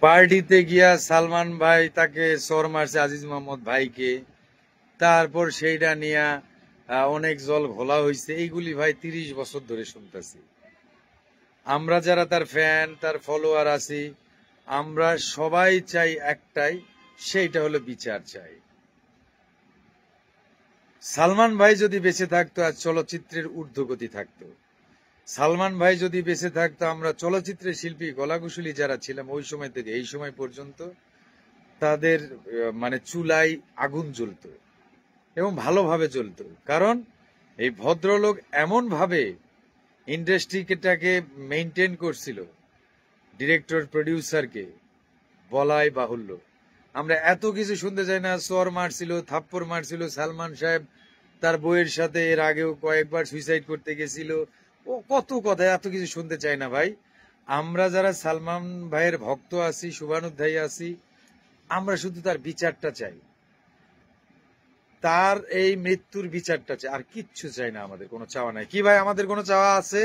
পার্টিতে গিয়া সালমান ভাই তাকে চর মারছে আজিজ মোহাম্মদ ভাইকে, তারপর সেইটা নিয়া অনেক জল ঘোলা হয়েছে। এইগুলি ভাই 30 বছর ধরে শুনতেছি। আমরা যারা তার ফ্যান, তার ফলোয়ার আছি, আমরা সবাই চাই একটাই, সেইটা হলো বিচার চাই। সালমান ভাই যদি বেঁচে থাকতো আজ চলচ্চিত্রের ঊর্ধ্বগতি থাকতো। সালমান ভাই যদি বেঁচে থাকতো আমরা চলচ্চিত্রের শিল্পী কলাকুশলী যারা ছিলাম ওই সময় থেকে এই সময় পর্যন্ত তাদের মানে চুলায় আগুন জ্বলতো এবং ভালোভাবে জ্বলতো। কারণ এই ভদ্রলোক এমন ভাবে ইন্ডাস্ট্রিটাকে মেনটেন করছিল, ডিরেক্টর প্রডিউসারকে বলাই বাহুল্য। আমরা এত কিছু শুনতে চাই না। চর মারছিল, থাপ্পড় মারছিল সালমান সাহেব, তার বইয়ের সাথে এর আগেও কয়েকবার সুইসাইড করতে গেছিল, ও কত কথা, এত কিছু শুনতে চাই না ভাই। আমরা যারা সালমান ভাইয়ের ভক্ত আছি, শুভানুধ্যায়ী আছি, আমরা শুধু তার বিচারটা চাই, তার এই মৃত্যুর বিচারটা চাই, আর কিচ্ছু চাই না। আমাদের কোনো চাওয়া নাই। কি ভাই, আমাদের কোনো চাওয়া আছে?